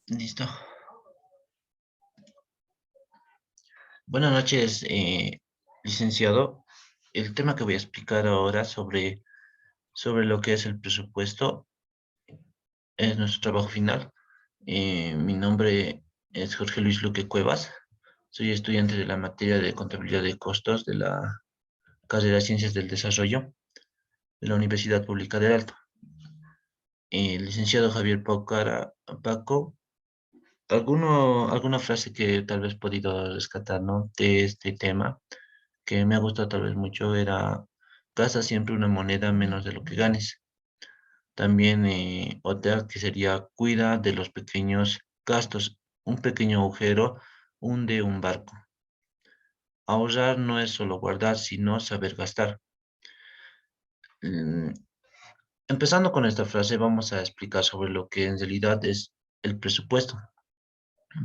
Listo. Buenas noches, licenciado. El tema que voy a explicar ahora sobre lo que es el presupuesto es nuestro trabajo final. Mi nombre es Jorge Luis Luque Cuevas. Soy estudiante de la materia de contabilidad de costos de la carrera de Ciencias del Desarrollo de la Universidad Pública del Alto. El licenciado Javier Paucara Paco, alguna frase que tal vez he podido rescatar, ¿no?, de este tema que me ha gustado tal vez mucho era: gasta siempre una moneda menos de lo que ganes. También otra que sería: cuida de los pequeños gastos. Un pequeño agujero hunde un barco. Ahorrar no es solo guardar, sino saber gastar. Mm, Empezando con esta frase, vamos a explicar sobre lo que en realidad es el presupuesto.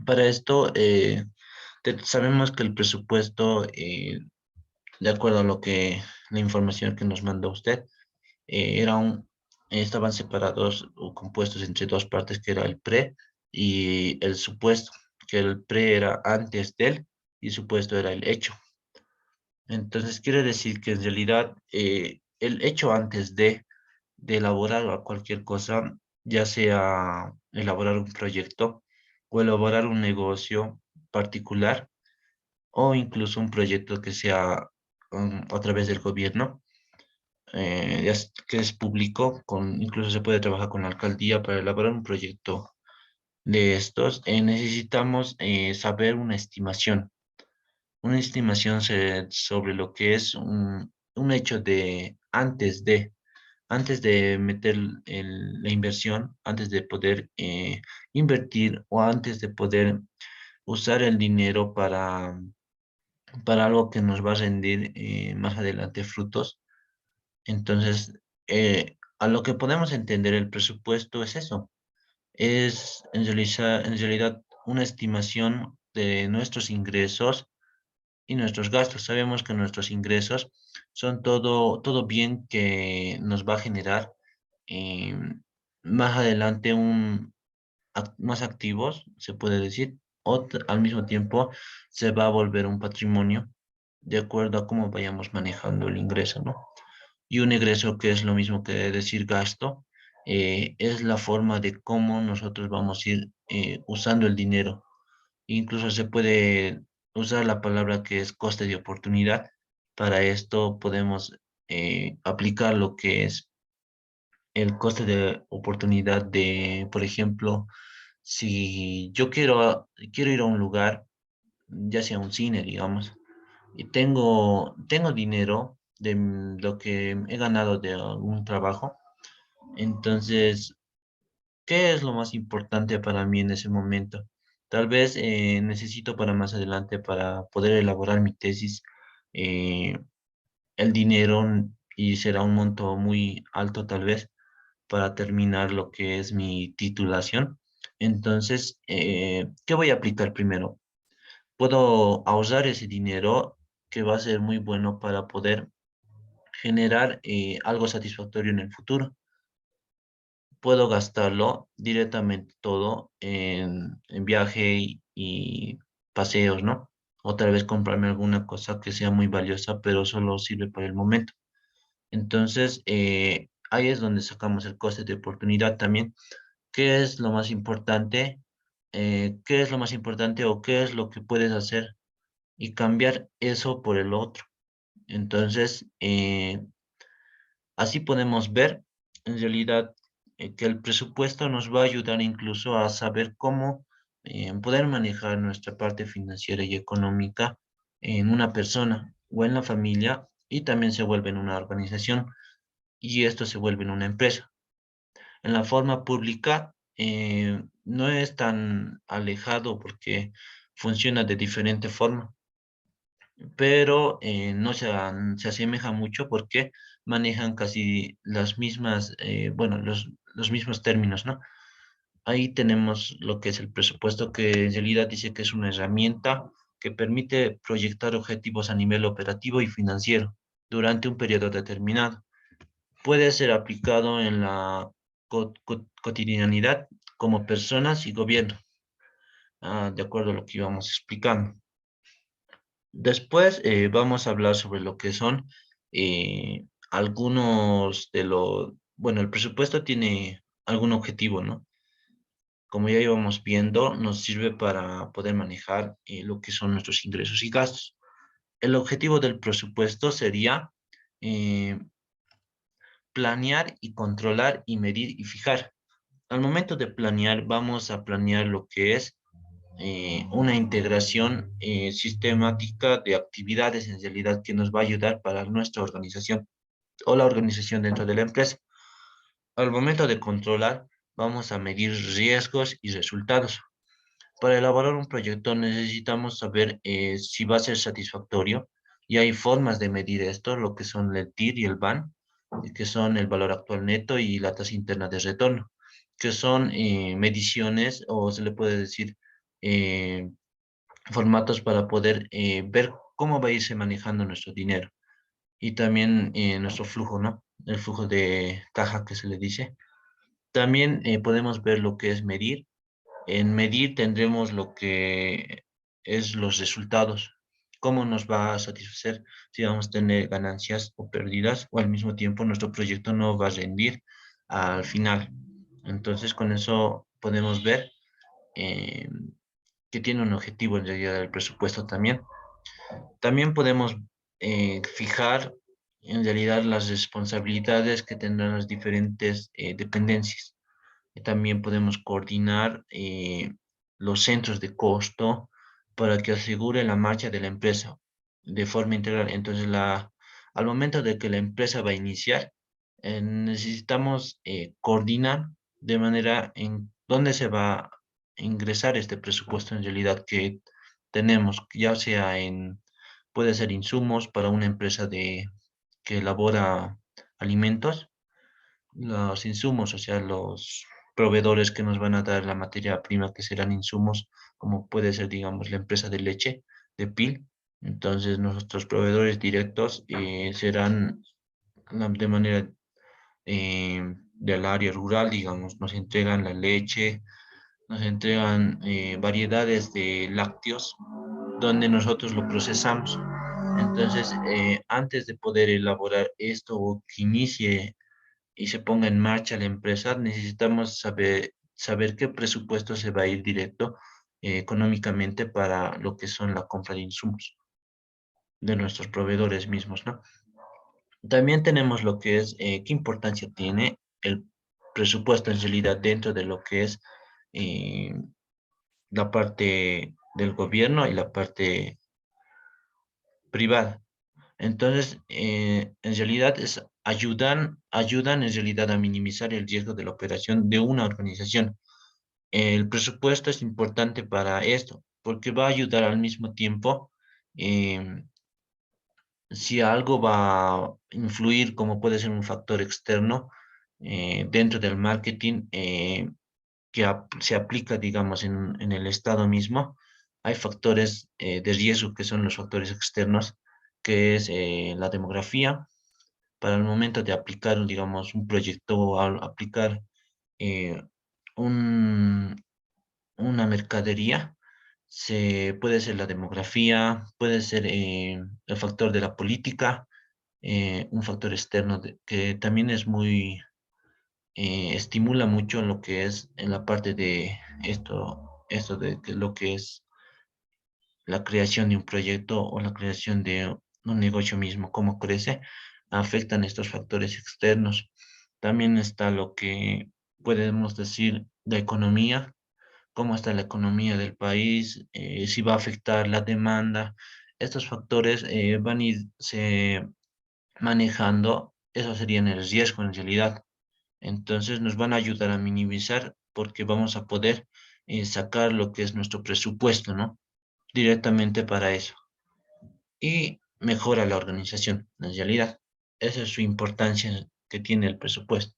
Para esto, sabemos que el presupuesto, de acuerdo a la información que nos mandó usted, eh, era un, estaban separados o compuestos entre dos partes, que era el pre y el supuesto, que el pre era antes del y el supuesto era el hecho. Entonces quiere decir que en realidad el hecho antes de elaborar cualquier cosa, ya sea elaborar un proyecto o elaborar un negocio particular o incluso un proyecto que sea a través del gobierno, que es público, incluso se puede trabajar con la alcaldía para elaborar un proyecto de estos. Necesitamos saber sobre lo que es un hecho de antes de meter la inversión, antes de poder invertir o antes de poder usar el dinero para algo que nos va a rendir más adelante frutos. Entonces, a lo que podemos entender el presupuesto es eso, es en realidad una estimación de nuestros ingresos y nuestros gastos. Sabemos que nuestros ingresos son todo bien que nos va a generar eh, más adelante más activos, se puede decir, al mismo tiempo se va a volver un patrimonio de acuerdo a cómo vayamos manejando el ingreso, ¿no? Y un egreso, que es lo mismo que decir gasto, es la forma de cómo nosotros vamos a ir usando el dinero. Incluso se puede usar la palabra que es coste de oportunidad. Para esto podemos aplicar lo que es el coste de oportunidad de, por ejemplo, si yo quiero ir a un lugar, ya sea un cine, digamos, y tengo dinero de lo que he ganado de algún trabajo. Entonces, ¿qué es lo más importante para mí en ese momento? Tal vez necesito para más adelante, para poder elaborar mi tesis, eh, el dinero, y será un monto muy alto tal vez para terminar lo que es mi titulación. Entonces, ¿qué voy a aplicar primero? Puedo ahorrar ese dinero, que va a ser muy bueno para poder generar algo satisfactorio en el futuro. Puedo gastarlo directamente todo en viaje y paseos, ¿no? O tal vez comprarme alguna cosa que sea muy valiosa, pero solo sirve por el momento. Entonces, ahí es donde sacamos el coste de oportunidad también. ¿Qué es lo más importante? ¿Qué es lo más importante o qué es lo que puedes hacer y cambiar eso por el otro? Entonces, así podemos ver en realidad que el presupuesto nos va a ayudar incluso a saber cómo poder manejar nuestra parte financiera y económica en una persona o en la familia, y también se vuelve en una organización, y esto se vuelve en una empresa. En la forma pública no es tan alejado porque funciona de diferente forma, pero no se asemeja mucho porque manejan casi las mismas, bueno, los mismos términos, ¿no? Ahí tenemos lo que es el presupuesto, que en realidad dice que es una herramienta que permite proyectar objetivos a nivel operativo y financiero durante un periodo determinado. Puede ser aplicado en la cotidianidad como personas y gobierno. de acuerdo a lo que íbamos explicando. Después vamos a hablar sobre lo que son algunos de los, bueno, el presupuesto tiene algún objetivo, ¿no? Como ya íbamos viendo, nos sirve para poder manejar lo que son nuestros ingresos y gastos. El objetivo del presupuesto sería eh, planear y controlar y medir y fijar. Al momento de planear, vamos a planear lo que es una integración sistemática de actividades en realidad que nos va a ayudar para nuestra organización o la organización dentro de la empresa. Al momento de controlar, vamos a medir riesgos y resultados. Para elaborar un proyecto necesitamos saber si va a ser satisfactorio y hay formas de medir esto, lo que son el TIR y el BAN, que son el valor actual neto y la tasa interna de retorno, que son mediciones o se le puede decir eh, formatos para poder ver cómo va a irse manejando nuestro dinero y también nuestro flujo, ¿no? El flujo de caja que se le dice. También podemos ver lo que es medir. En medir tendremos lo que es los resultados, cómo nos va a satisfacer, si vamos a tener ganancias o pérdidas, o al mismo tiempo nuestro proyecto no va a rendir al final. Entonces, con eso podemos ver eh, que tiene un objetivo en realidad el presupuesto también. También podemos fijar en realidad las responsabilidades que tendrán las diferentes dependencias. También podemos coordinar los centros de costo para que asegure la marcha de la empresa de forma integral. Entonces, al momento de que la empresa va a iniciar, necesitamos coordinar de manera en dónde se va a ingresar este presupuesto en realidad que tenemos, ya sea puede ser insumos para una empresa que elabora alimentos, los insumos, o sea, los proveedores que nos van a dar la materia prima, que serán insumos, como puede ser, digamos, la empresa de leche, de PIL. Entonces, nuestros proveedores directos serán de manera del área rural, digamos, nos entregan la leche, nos entregan variedades de lácteos, donde nosotros lo procesamos. Entonces, antes de poder elaborar esto o que inicie y se ponga en marcha la empresa, necesitamos saber qué presupuesto se va a ir directo económicamente para lo que son la compra de insumos de nuestros proveedores mismos, ¿no? También tenemos lo que es, qué importancia tiene el presupuesto en realidad dentro de lo que es eh, la parte del gobierno y la parte privada. Entonces, en realidad ayudan en realidad a minimizar el riesgo de la operación de una organización. El presupuesto es importante para esto, porque va a ayudar al mismo tiempo, em, si algo va a influir, como puede ser un factor externo, dentro del marketing, que se aplica, digamos, en el Estado mismo, hay factores de riesgo que son los factores externos, que es la demografía. Para el momento de aplicar, digamos, un proyecto o aplicar eh, un, una mercadería, puede ser la demografía, puede ser el factor de la política, un factor externo que también es muy, estimula mucho en lo que es en la parte de esto de lo que es la creación de un proyecto o la creación de un negocio mismo, cómo crece, afectan estos factores externos. También está lo que podemos decir de economía, cómo está la economía del país, si va a afectar la demanda. Estos factores van a irse manejando, eso sería en el riesgo en realidad. Entonces nos van a ayudar a minimizar porque vamos a poder sacar lo que es nuestro presupuesto, ¿no? Directamente para eso. Y mejora la organización, en realidad. Esa es su importancia que tiene el presupuesto.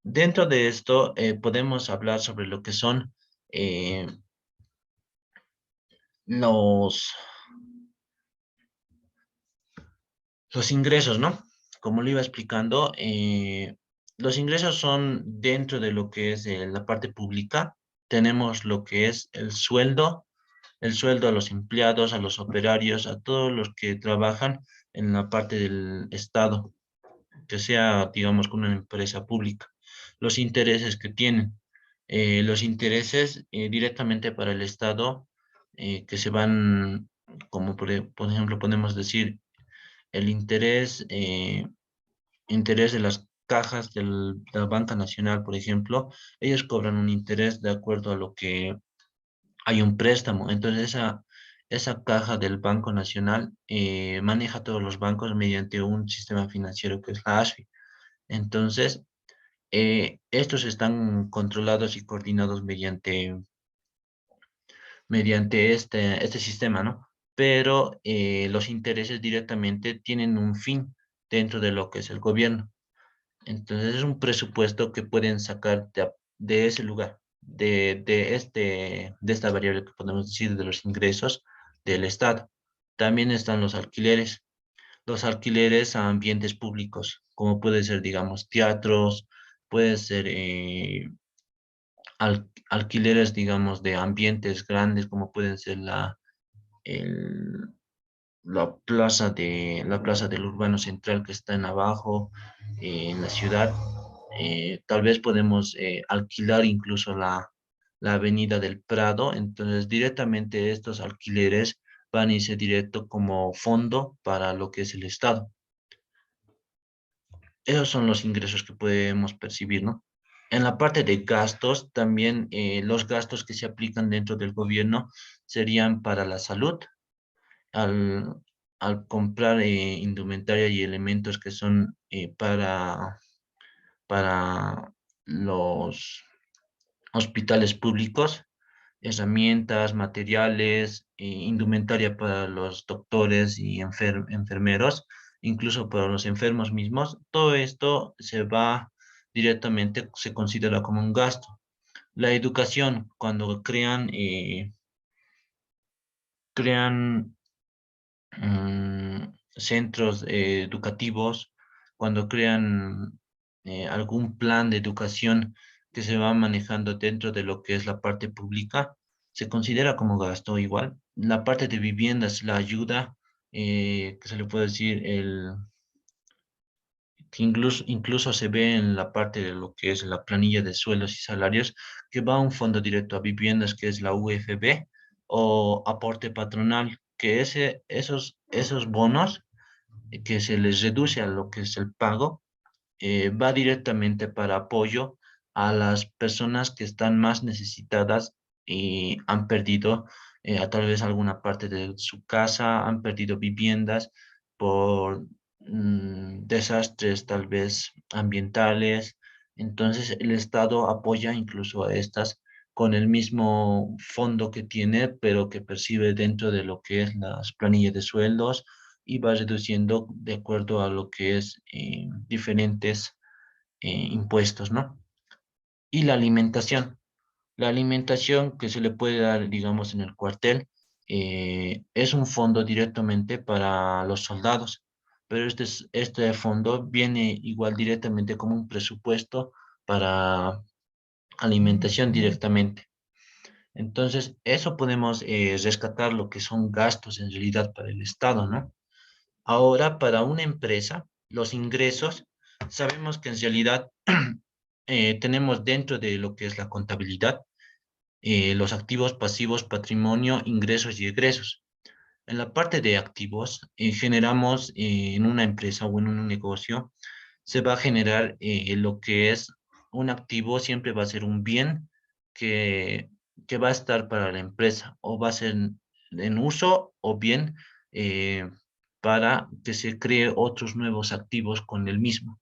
Dentro de esto, podemos hablar sobre lo que son eh, los, los ingresos, ¿no? Como le iba explicando, los ingresos son dentro de lo que es la parte pública. tenemos lo que es el sueldo a los empleados, a los operarios, a todos los que trabajan en la parte del Estado, que sea, digamos, con una empresa pública. Los intereses que tienen. Los intereses directamente para el Estado que se van, como por ejemplo podemos decir, el interés de las cajas de la Banca Nacional, por ejemplo, ellos cobran un interés de acuerdo a lo que hay un préstamo. Entonces, esa caja del Banco Nacional maneja todos los bancos mediante un sistema financiero que es la ASFI. Entonces, estos están controlados y coordinados mediante este sistema, ¿no? Pero los intereses directamente tienen un fin dentro de lo que es el gobierno. Entonces es un presupuesto que pueden sacar de ese lugar, de esta variable que podemos decir de los ingresos del Estado. También están los alquileres a ambientes públicos, como puede ser, digamos, teatros, puede ser alquileres, digamos, de ambientes grandes, como pueden ser el- la plaza del Urbano Central que está en abajo, en la ciudad. Tal vez podemos alquilar incluso la avenida del Prado. Entonces, directamente estos alquileres van a irse directo como fondo para lo que es el Estado. Esos son los ingresos que podemos percibir, ¿no? En la parte de gastos, también los gastos que se aplican dentro del gobierno serían para la salud, al, al comprar indumentaria y elementos que son para los hospitales públicos, herramientas, materiales, indumentaria para los doctores y enfermeros, incluso para los enfermos mismos. Todo esto se va directamente, se considera como un gasto. La educación, cuando crean centros educativos, cuando crean algún plan de educación que se va manejando dentro de lo que es la parte pública, se considera como gasto igual. La parte de viviendas, la ayuda, que se le puede decir, que incluso se ve en la parte de lo que es la planilla de sueldos y salarios, que va a un fondo directo a viviendas, que es la UFB, o aporte patronal, que esos bonos que se les reduce a lo que es el pago, va directamente para apoyo a las personas que están más necesitadas y han perdido tal vez alguna parte de su casa, han perdido viviendas por desastres tal vez ambientales. Entonces el Estado apoya incluso a estas con el mismo fondo que tiene, pero que percibe dentro de lo que es las planillas de sueldos y va reduciendo de acuerdo a lo que es diferentes impuestos, ¿no? Y la alimentación. La alimentación que se le puede dar, digamos, en el cuartel, es un fondo directamente para los soldados, pero este fondo viene igual directamente como un presupuesto para alimentación directamente. Entonces, eso podemos rescatar lo que son gastos en realidad para el Estado, ¿no? Ahora, para una empresa, los ingresos, sabemos que en realidad tenemos dentro de lo que es la contabilidad los activos, pasivos, patrimonio, ingresos y egresos. En la parte de activos, generamos en una empresa o en un negocio, se va a generar lo que es un activo, siempre va a ser un bien que, que va a estar para la empresa o va a ser en uso o bien eh, para que se cree otros nuevos activos con el mismo.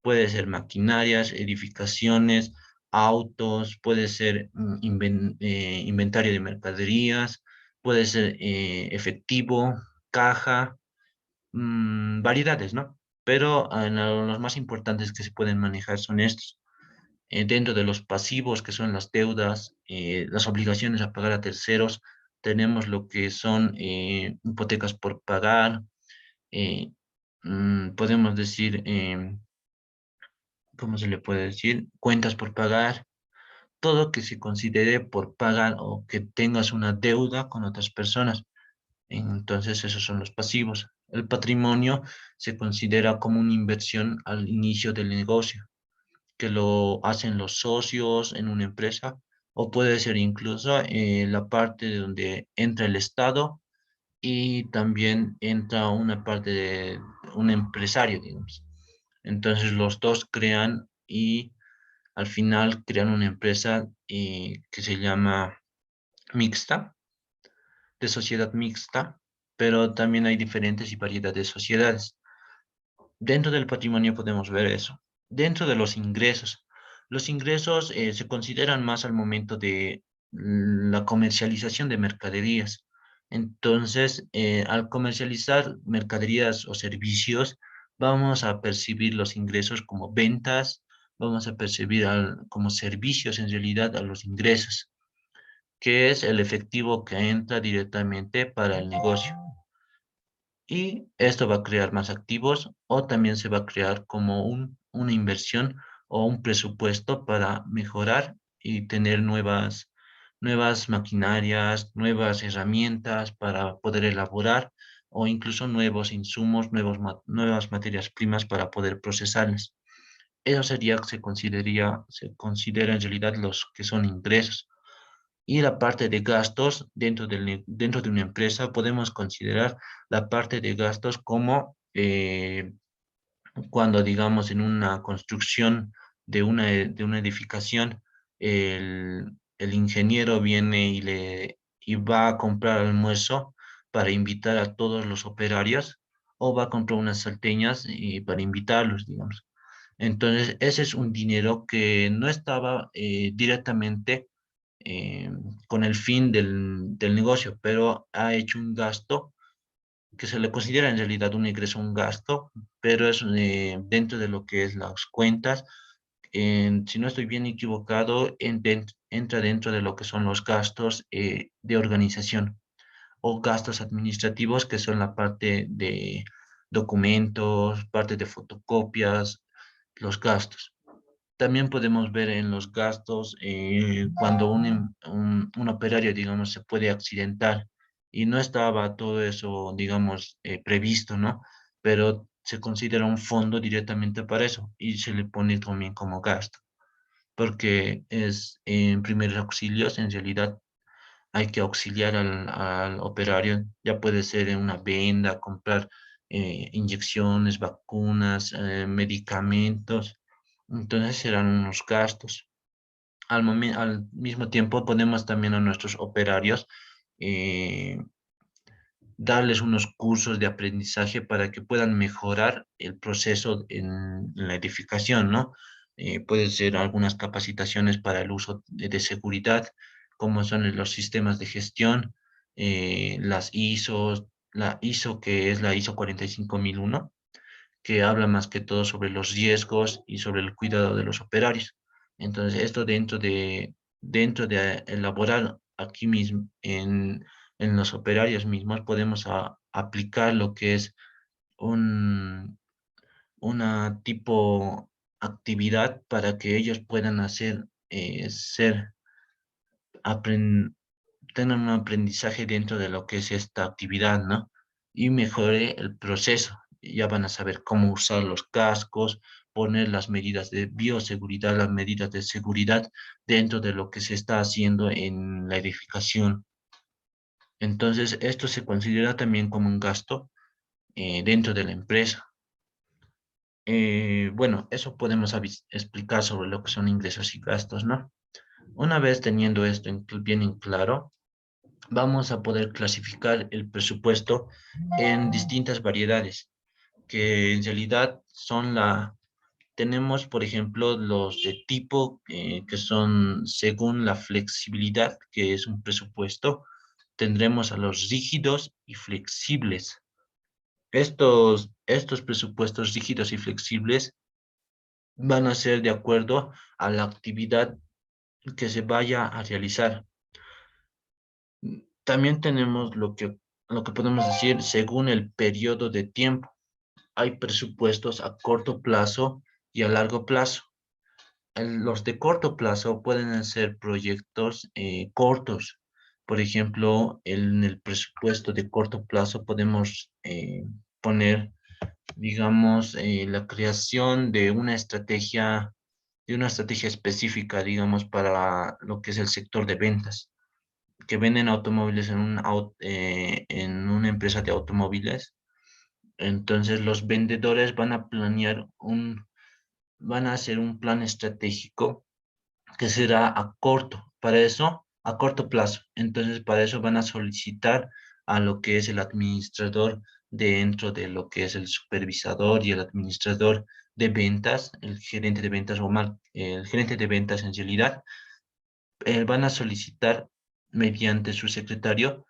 Puede ser maquinarias, edificaciones, autos, puede ser inventario de mercaderías, puede ser efectivo, caja, variedades, ¿no? Pero los más importantes que se pueden manejar son estos. Dentro de los pasivos, que son las deudas, las obligaciones a pagar a terceros, tenemos lo que son hipotecas por pagar, eh, podemos decir, ¿cómo se le puede decir? Cuentas por pagar. todo que se considere por pagar o que tengas una deuda con otras personas. Entonces, esos son los pasivos. El patrimonio se considera como una inversión al inicio del negocio, que lo hacen los socios en una empresa, o puede ser incluso la parte de donde entra el Estado y también entra una parte de un empresario, digamos. Entonces, los dos crean y al final crean una empresa que se llama mixta, de sociedad mixta, pero también hay diferentes y variedad de sociedades. Dentro del patrimonio podemos ver eso. Dentro de los ingresos se consideran más al momento de la comercialización de mercaderías. Entonces, al comercializar mercaderías o servicios, vamos a percibir los ingresos como ventas, vamos a percibir como servicios en realidad a los ingresos, que es el efectivo que entra directamente para el negocio. Y esto va a crear más activos o también se va a crear como una inversión o un presupuesto para mejorar y tener nuevas maquinarias, nuevas herramientas para poder elaborar o incluso nuevos insumos, nuevas materias primas para poder procesarlas. Eso sería, se considera en realidad los que son ingresos. Y la parte de gastos dentro de una empresa, podemos considerar la parte de gastos como cuando, digamos, en una construcción de una edificación, el ingeniero viene y va a comprar almuerzo para invitar a todos los operarios, o va a comprar unas salteñas para invitarlos, digamos. Entonces, ese es un dinero que no estaba directamente eh, con el fin del negocio, pero ha hecho un gasto que se le considera en realidad un ingreso, un gasto, pero es dentro de lo que es las cuentas. Si no estoy bien equivocado, entra dentro de lo que son los gastos de organización o gastos administrativos, que son la parte de documentos, parte de fotocopias, los gastos. También podemos ver en los gastos cuando un operario, digamos, se puede accidentar y no estaba todo eso, digamos, previsto, ¿no? Pero se considera un fondo directamente para eso y se le pone también como gasto, porque es en primeros auxilios, en realidad hay que auxiliar al operario, ya puede ser en una venda, comprar inyecciones, vacunas, medicamentos, entonces serán unos gastos. Al mismo tiempo ponemos también a nuestros operarios eh, darles unos cursos de aprendizaje para que puedan mejorar el proceso en la edificación, ¿no? Pueden ser algunas capacitaciones para el uso de seguridad, como son los sistemas de gestión, las ISOs, la ISO que es la ISO 45001, que habla más que todo sobre los riesgos y sobre el cuidado de los operarios. Entonces, esto dentro de elaborar aquí mismo en los operarios mismos, podemos aplicar lo que es un, una tipo actividad para que ellos puedan hacer, apren- tengan un aprendizaje dentro de lo que es esta actividad, ¿no? Y mejore el proceso. Ya van a saber cómo usar los cascos, poner las medidas de bioseguridad, las medidas de seguridad dentro de lo que se está haciendo en la edificación. Entonces, esto se considera también como un gasto dentro de la empresa. Bueno, eso podemos explicar sobre lo que son ingresos y gastos, ¿no? Una vez teniendo esto bien en claro, vamos a poder clasificar el presupuesto en distintas variedades, que en realidad tenemos, por ejemplo, los de tipo que son según la flexibilidad, que es un presupuesto, tendremos a los rígidos y flexibles. Estos presupuestos rígidos y flexibles van a ser de acuerdo a la actividad que se vaya a realizar. También tenemos lo que podemos decir según el periodo de tiempo. Hay presupuestos a corto plazo y a largo plazo. los de corto plazo pueden ser proyectos cortos. Por ejemplo, en el presupuesto de corto plazo podemos poner, digamos, la creación de una estrategia específica, digamos, para lo que es el sector de ventas, que venden automóviles en una empresa de automóviles. Entonces, los vendedores van a hacer un plan estratégico que será a corto plazo. Entonces, para eso van a solicitar a lo que es el administrador dentro de lo que es el supervisor y el administrador de ventas, el gerente de ventas el gerente de ventas en realidad, van a solicitar mediante su secretario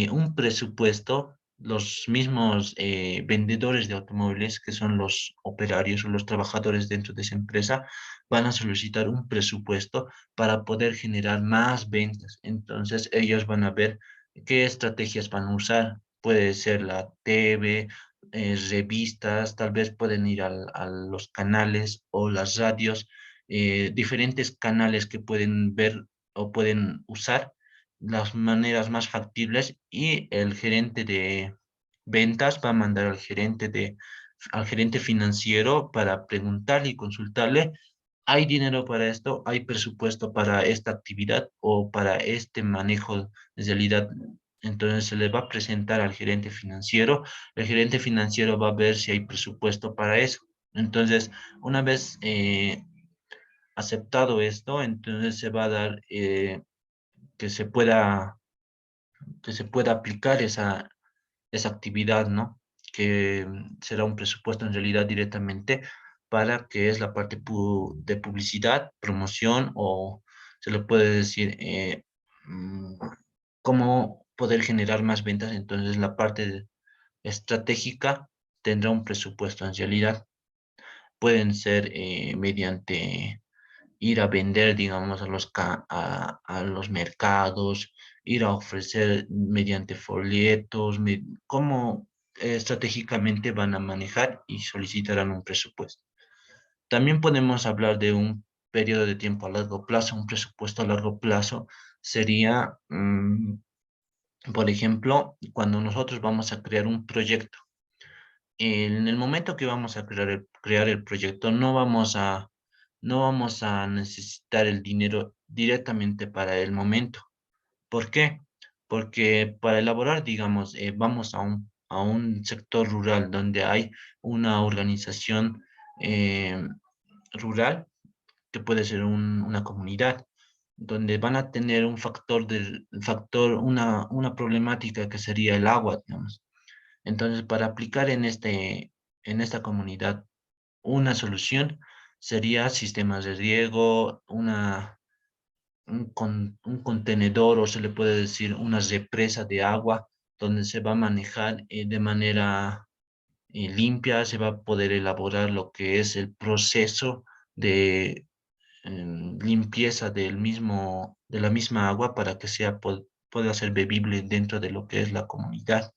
un presupuesto. Los mismos vendedores de automóviles, que son los operarios o los trabajadores dentro de esa empresa, van a solicitar un presupuesto para poder generar más ventas. Entonces, ellos van a ver qué estrategias van a usar. Puede ser la TV, revistas, tal vez pueden ir a los canales o las radios, diferentes canales que pueden ver o pueden usar las maneras más factibles, y el gerente de ventas va a mandar al gerente financiero para preguntarle y consultarle: ¿hay dinero para esto? ¿Hay presupuesto para esta actividad o para este manejo de realidad? Entonces se le va a presentar al gerente financiero. El gerente financiero va a ver si hay presupuesto para eso. Entonces, una vez aceptado esto, entonces se va a dar que se pueda, que se pueda aplicar esa actividad, ¿no? Que será un presupuesto en realidad directamente para que es la parte de publicidad, promoción, o se le puede decir mm, cómo poder generar más ventas. Entonces la parte estratégica tendrá un presupuesto en realidad. Pueden ser mediante ir a vender, digamos, a los mercados, ir a ofrecer mediante folletos, cómo estratégicamente van a manejar y solicitarán un presupuesto. También podemos hablar de un periodo de tiempo a largo plazo. Un presupuesto a largo plazo sería, por ejemplo, cuando nosotros vamos a crear un proyecto. En el momento que vamos a crear el proyecto, no vamos a necesitar el dinero directamente para el momento. ¿Por qué? Porque para elaborar, digamos, vamos a un sector rural donde hay una organización eh, rural, que puede ser una comunidad, donde van a tener una problemática que sería el agua, digamos. Entonces, para aplicar en esta comunidad una solución, sería sistemas de riego, un contenedor, o se le puede decir una represa de agua, donde se va a manejar de manera limpia. Se va a poder elaborar lo que es el proceso de limpieza de la misma agua, para que pueda ser bebible dentro de lo que es la comunidad.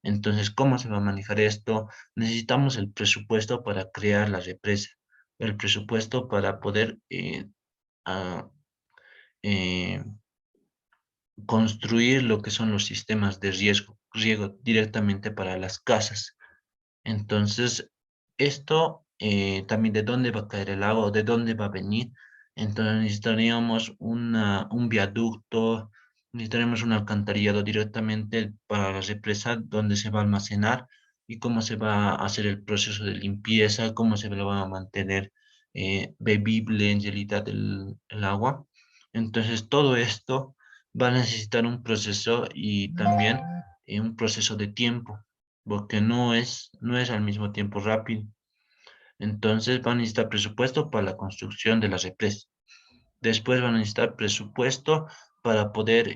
Entonces, ¿cómo se va a manejar esto? Necesitamos el presupuesto para crear la represa, el presupuesto para poder a- eh, construir lo que son los sistemas de riego directamente para las casas. Entonces, esto también, de dónde va a caer el agua o de dónde va a venir. Entonces necesitaríamos un viaducto, necesitaremos un alcantarillado directamente para la represa, donde se va a almacenar, y cómo se va a hacer el proceso de limpieza, cómo se lo va a mantener bebible en realidad el agua. Entonces todo esto va a necesitar un proceso, y también un proceso de tiempo, porque no es al mismo tiempo rápido. Entonces van a necesitar presupuesto para la construcción de la represa. Después van a necesitar presupuesto para poder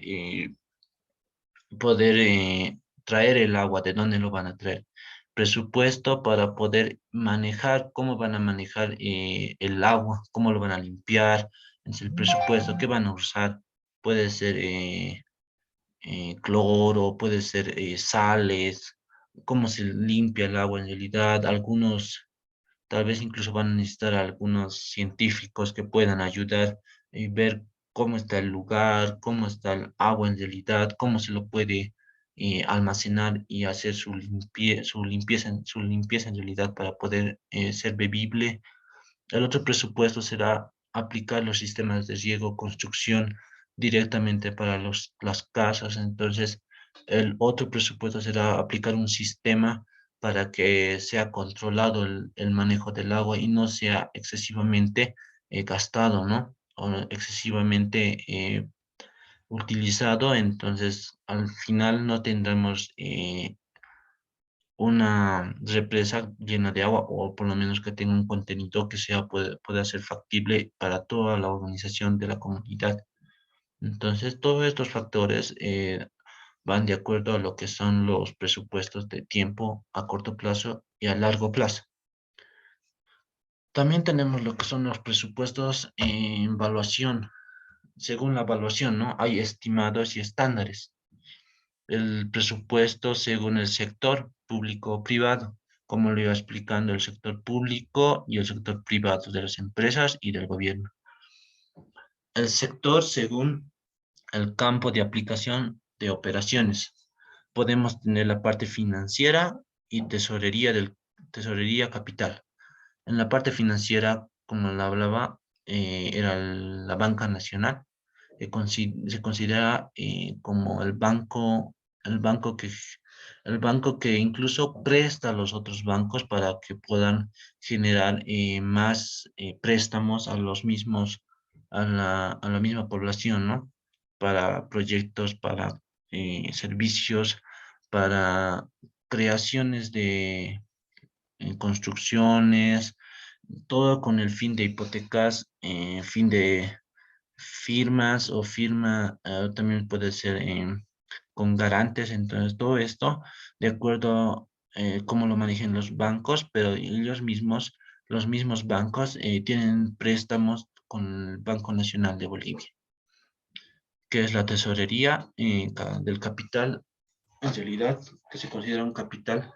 traer el agua. ¿De dónde lo van a traer? Presupuesto para poder manejar, cómo van a manejar el agua, cómo lo van a limpiar. Es el presupuesto que van a usar. Puede ser cloro, puede ser sales, cómo se limpia el agua en realidad. Tal vez incluso van a necesitar algunos científicos que puedan ayudar y ver cómo está el lugar, cómo está el agua en realidad, cómo se lo puede almacenar y hacer su limpieza en realidad para poder ser bebible. El otro presupuesto será aplicar los sistemas de riego, construcción directamente para las casas. Entonces, el otro presupuesto será aplicar un sistema para que sea controlado el manejo del agua y no sea excesivamente gastado, ¿no? O excesivamente utilizado. Entonces, al final no tendremos una represa llena de agua o por lo menos que tenga un contenido que pueda ser factible para toda la organización de la comunidad. Entonces, todos estos factores van de acuerdo a lo que son los presupuestos de tiempo a corto plazo y a largo plazo. También tenemos lo que son los presupuestos en evaluación. Según la evaluación, ¿no? Hay estimados y estándares. El presupuesto según el sector público o privado, como lo iba explicando el sector público y el sector privado de las empresas y del gobierno. El sector según el campo de aplicación de operaciones. Podemos tener la parte financiera y tesorería capital. En la parte financiera, como la hablaba, era la banca nacional. Se considera como el banco que, el banco que incluso presta a los otros bancos para que puedan generar más préstamos a los mismos, a la misma población, ¿no? Para proyectos, para servicios, para creaciones de construcciones, todo con el fin de hipotecas, fin de firmas o también puede ser con garantes. Entonces todo esto de acuerdo cómo lo manejen los bancos, pero los mismos bancos tienen préstamos con el Banco Nacional de Bolivia, que es la tesorería del capital, en realidad, que se considera un capital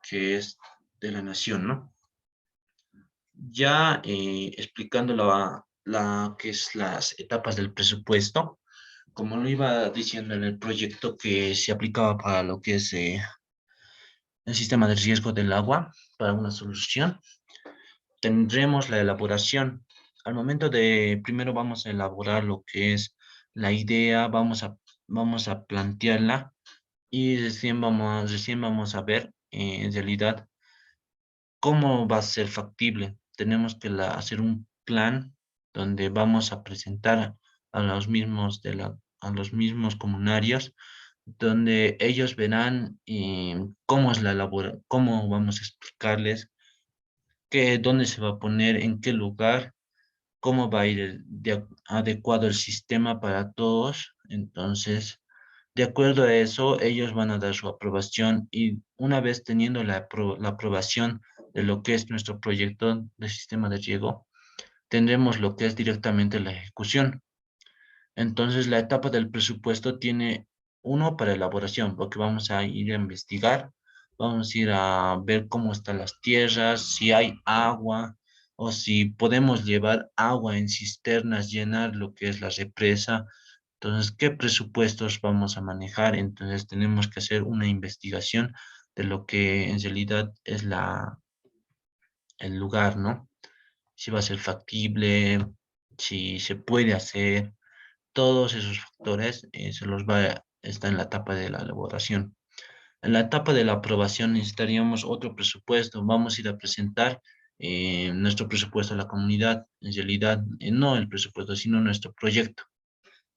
que es de la nación, ¿no? Ya explicando que es las etapas del presupuesto, como lo iba diciendo en el proyecto que se aplicaba para lo que es el sistema de riesgo del agua, para una solución, tendremos la elaboración. Al momento de, primero vamos a elaborar lo que es la idea, vamos a plantearla y recién vamos a ver en realidad cómo va a ser factible. Tenemos que hacer un plan donde vamos a presentar a los mismos a los mismos comunarios, donde ellos verán cómo es la labor, cómo vamos a explicarles dónde se va a poner, en qué lugar, cómo va a ir adecuado el sistema para todos. Entonces, de acuerdo a eso, ellos van a dar su aprobación y una vez teniendo la aprobación de lo que es nuestro proyecto de sistema de riego, tendremos lo que es directamente la ejecución. Entonces, la etapa del presupuesto tiene uno para elaboración, porque vamos a ir a investigar, vamos a ir a ver cómo están las tierras, si hay agua o si podemos llevar agua en cisternas, llenar lo que es la represa. Entonces, ¿qué presupuestos vamos a manejar? Entonces, tenemos que hacer una investigación de lo que en realidad es el lugar, ¿no? Si va a ser factible, si se puede hacer, todos esos factores está en la etapa de la elaboración. En la etapa de la aprobación necesitaríamos otro presupuesto. Vamos a ir a presentar nuestro presupuesto a la comunidad. En realidad, no el presupuesto, sino nuestro proyecto.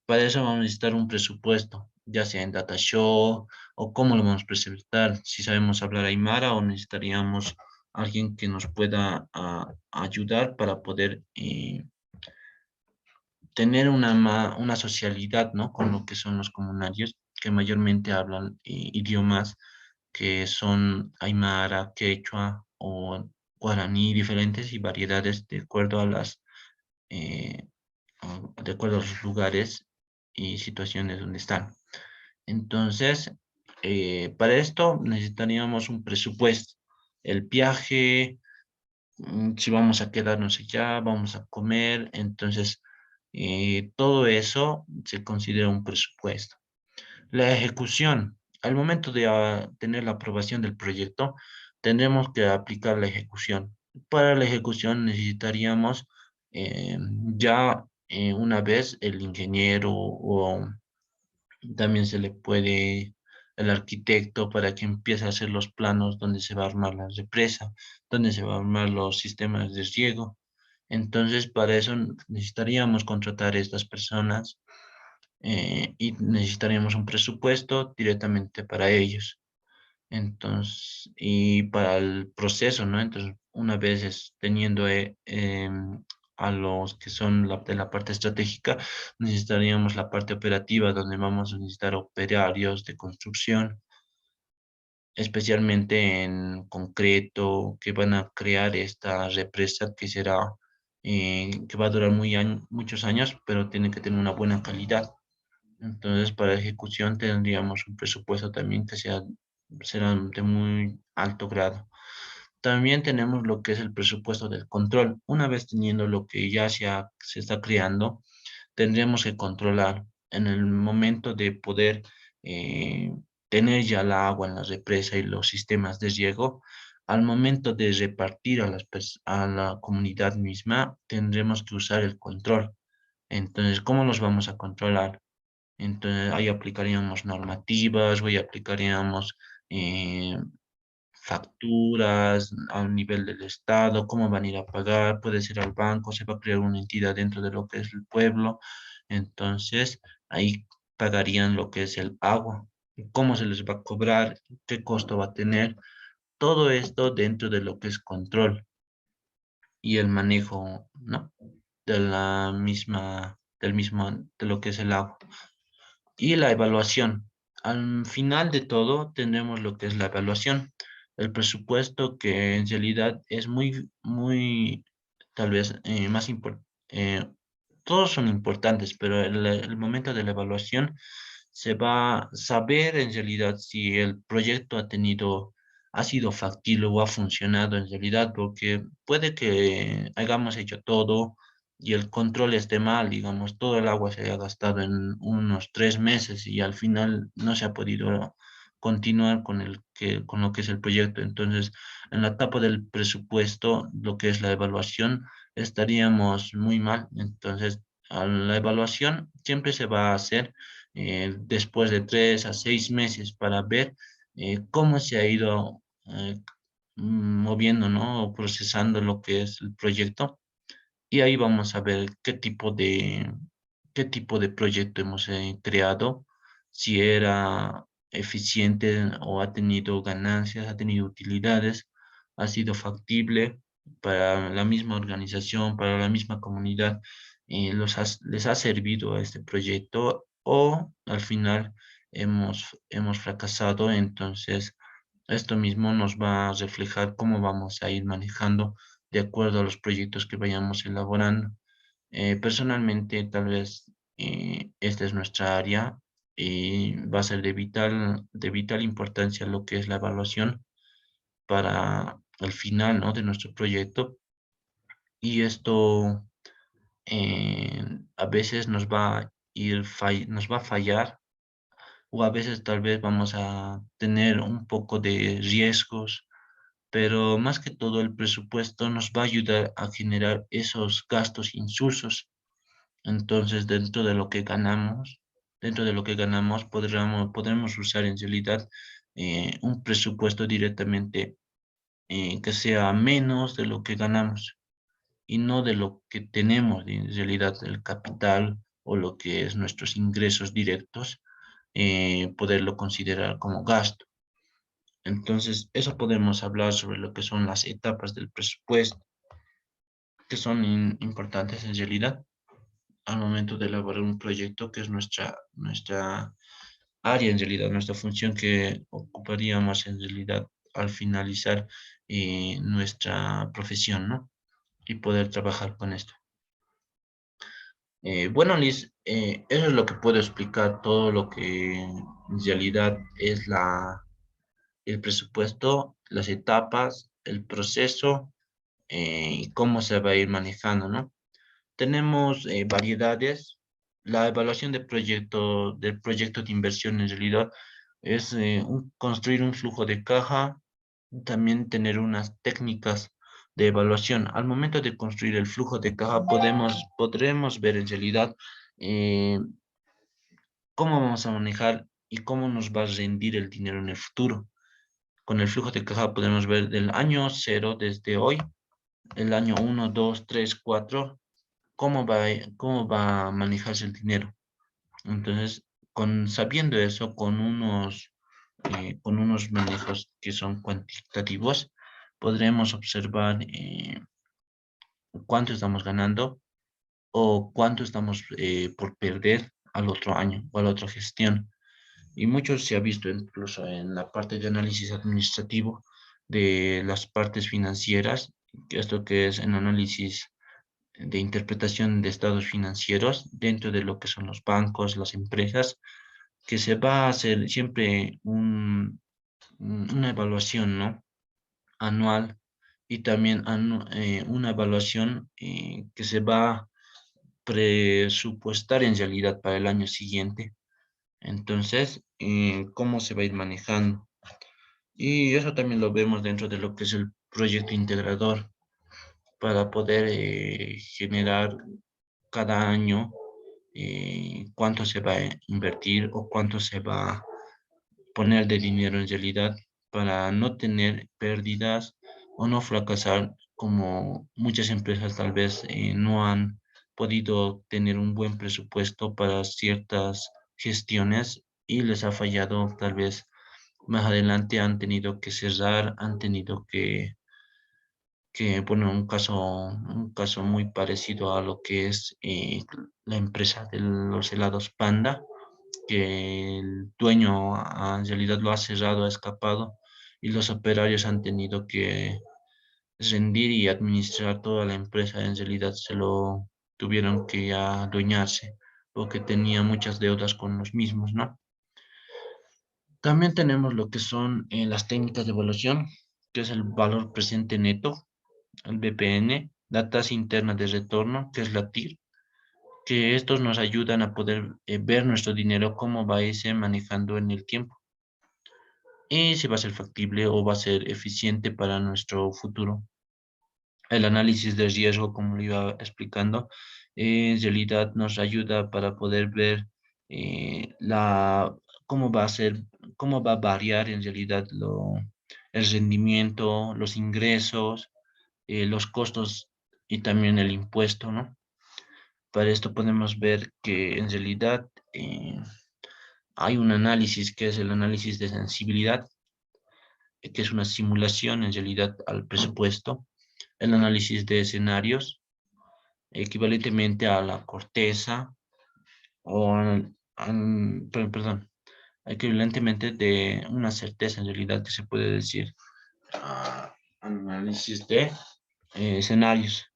Para eso vamos a necesitar un presupuesto, ya sea en Data Show o cómo lo vamos a presentar. Si sabemos hablar Aymara o necesitaríamos alguien que nos pueda ayudar para poder tener una socialidad, ¿no? Con lo que son los comunarios, que mayormente hablan idiomas que son Aymara, Quechua o Guaraní, diferentes y variedades de acuerdo a eh, de acuerdo a los lugares y situaciones donde están. Entonces, para esto necesitaríamos un presupuesto. El viaje, si vamos a quedarnos allá, vamos a comer, entonces todo eso se considera un presupuesto. La ejecución, al momento de tener la aprobación del proyecto, tendremos que aplicar la ejecución. Para la ejecución necesitaríamos ya una vez el ingeniero o también se le puede el arquitecto para que empiece a hacer los planos donde se va a armar la represa, donde se va a armar los sistemas de riego. Entonces, para eso necesitaríamos contratar a estas personas y necesitaríamos un presupuesto directamente para ellos. Entonces, y para el proceso, ¿no? Entonces, una vez teniendo a los que son de la parte estratégica, necesitaríamos la parte operativa, donde vamos a necesitar operarios de construcción, especialmente en concreto, que van a crear esta represa que será, que va a durar muchos años, pero tiene que tener una buena calidad. Entonces, para ejecución tendríamos un presupuesto también que será de muy alto grado. También tenemos lo que es el presupuesto del control. Una vez teniendo lo que ya se está creando, tendríamos que controlar en el momento de poder eh, tener ya el agua en la represa y los sistemas de riego. Al momento de repartir a la comunidad misma, tendremos que usar el control. Entonces, ¿cómo los vamos a controlar? Entonces, ahí aplicaríamos normativas, ahí aplicaríamos eh, facturas a nivel del Estado, cómo van a ir a pagar, puede ser al banco, se va a crear una entidad dentro de lo que es el pueblo. Entonces, ahí pagarían lo que es el agua, cómo se les va a cobrar, qué costo va a tener, todo esto dentro de lo que es control y el manejo, ¿no? De la misma, de lo que es el agua. Y la evaluación. Al final de todo, tenemos lo que es la evaluación. El presupuesto que en realidad es muy, tal vez más importante. Todos son importantes, pero el momento de la evaluación se va a saber en realidad si el proyecto ha sido factible o ha funcionado en realidad, porque puede que hayamos hecho todo y el control esté mal, digamos, todo el agua se haya gastado en unos 3 meses y al final no se ha podido continuar con lo que es el proyecto. Entonces, en la etapa del presupuesto, lo que es la evaluación, estaríamos muy mal. Entonces, a la evaluación siempre se va a hacer después de 3 a 6 meses para ver cómo se ha ido moviendo, ¿no? O procesando lo que es el proyecto. Y ahí vamos a ver qué tipo de proyecto hemos creado, si era eficiente o ha tenido ganancias, ha tenido utilidades, ha sido factible para la misma organización, para la misma comunidad, les ha servido a este proyecto o al final hemos fracasado. Entonces, esto mismo nos va a reflejar cómo vamos a ir manejando de acuerdo a los proyectos que vayamos elaborando. Personalmente, tal vez esta es nuestra área y va a ser de vital importancia lo que es la evaluación para el final, ¿no? de nuestro proyecto. Y esto a veces nos va a fallar o a veces tal vez vamos a tener un poco de riesgos, pero más que todo el presupuesto nos va a ayudar a generar esos gastos insulsos. Entonces, dentro de lo que ganamos, podremos usar en realidad un presupuesto directamente que sea menos de lo que ganamos y no de lo que tenemos en realidad el capital o lo que es nuestros ingresos directos, poderlo considerar como gasto. Entonces, eso podemos hablar sobre lo que son las etapas del presupuesto, que son importantes en realidad al momento de elaborar un proyecto, que es nuestra área en realidad, nuestra función que ocuparíamos en realidad al finalizar nuestra profesión, ¿no? Y poder trabajar con esto. Bueno, Liz, eso es lo que puedo explicar, todo lo que en realidad es el presupuesto, las etapas, el proceso y cómo se va a ir manejando, ¿no? Tenemos variedades. La evaluación del proyecto de inversión en realidad es construir un flujo de caja, también tener unas técnicas de evaluación. Al momento de construir el flujo de caja podremos ver en realidad eh, cómo vamos a manejar y cómo nos va a rendir el dinero en el futuro. Con el flujo de caja podemos ver del año cero desde hoy, el año uno, 2, 3, 4, cómo va a manejarse el dinero. Entonces, sabiendo eso, con unos manejos que son cuantitativos, podremos observar cuánto estamos ganando o cuánto estamos por perder al otro año o a la otra gestión. Y mucho se ha visto incluso en la parte de análisis administrativo de las partes financieras, que esto que es en análisis de interpretación de estados financieros dentro de lo que son los bancos, las empresas, que se va a hacer siempre una evaluación, ¿no? Anual y también una evaluación que se va a presupuestar en realidad para el año siguiente. Entonces, ¿cómo se va a ir manejando? Y eso también lo vemos dentro de lo que es el proyecto integrador para poder generar cada año cuánto se va a invertir o cuánto se va a poner de dinero en realidad para no tener pérdidas o no fracasar como muchas empresas tal vez no han podido tener un buen presupuesto para ciertas gestiones y les ha fallado tal vez más adelante han tenido que cerrar, han tenido bueno, un caso muy parecido a lo que es la empresa de los helados Panda, que el dueño en realidad lo ha cerrado, ha escapado, y los operarios han tenido que rendir y administrar toda la empresa. En realidad se lo tuvieron que adueñarse porque tenía muchas deudas con los mismos, ¿no? También tenemos lo que son las técnicas de evaluación, que es el valor presente neto, el BPN, la tasa interna de retorno, que es la TIR, que estos nos ayudan a poder ver nuestro dinero, cómo va a irse manejando en el tiempo y si va a ser factible o va a ser eficiente para nuestro futuro. El análisis de riesgo, como lo iba explicando, en realidad nos ayuda para poder ver cómo va a ser, cómo va a variar en realidad el rendimiento, los ingresos, los costos y también el impuesto, ¿no? Para esto podemos ver que en realidad hay un análisis que es el análisis de sensibilidad, que es una simulación en realidad al presupuesto, el análisis de escenarios, equivalentemente a la corteza, perdón, equivalentemente de una certeza en realidad que se puede decir, análisis de escenarios.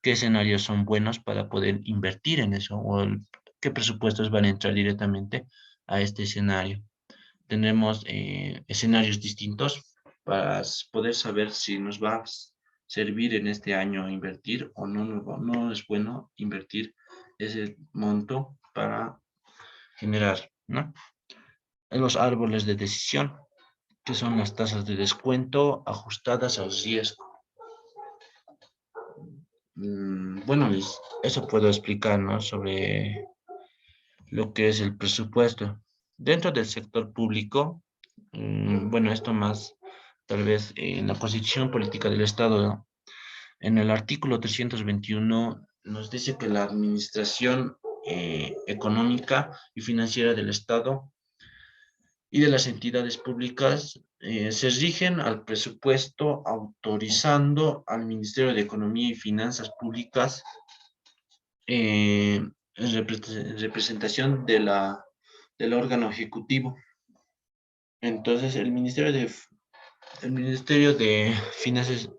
¿Qué escenarios son buenos para poder invertir en eso? ¿Qué presupuestos van a entrar directamente a este escenario? Tenemos escenarios distintos para poder saber si nos va a servir en este año invertir o no, no es bueno invertir ese monto para generar, ¿no? Los árboles de decisión, que son las tasas de descuento ajustadas al riesgo. Bueno, Liz, eso puedo explicar, ¿no? Sobre lo que es el presupuesto. Dentro del sector público, bueno, esto más tal vez en la Constitución Política del Estado, ¿no? En el artículo 321 nos dice que la administración económica y financiera del Estado y de las entidades públicas se rigen al presupuesto autorizando al Ministerio de Economía y Finanzas Públicas en representación del órgano ejecutivo. Entonces, el Ministerio de Finanzas,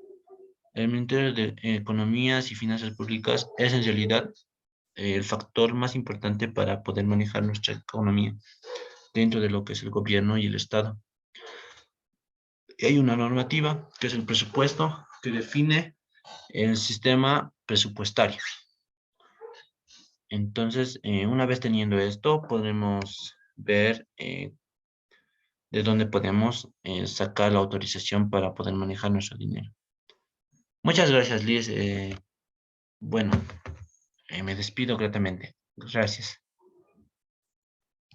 el Ministerio de Economías y Finanzas Públicas es en realidad el factor más importante para poder manejar nuestra economía dentro de lo que es el gobierno y el Estado. Y hay una normativa que es el presupuesto que define el sistema presupuestario. Entonces, una vez teniendo esto, podremos ver de dónde podemos sacar la autorización para poder manejar nuestro dinero. Muchas gracias, Liz. Bueno, me despido gratamente. Gracias.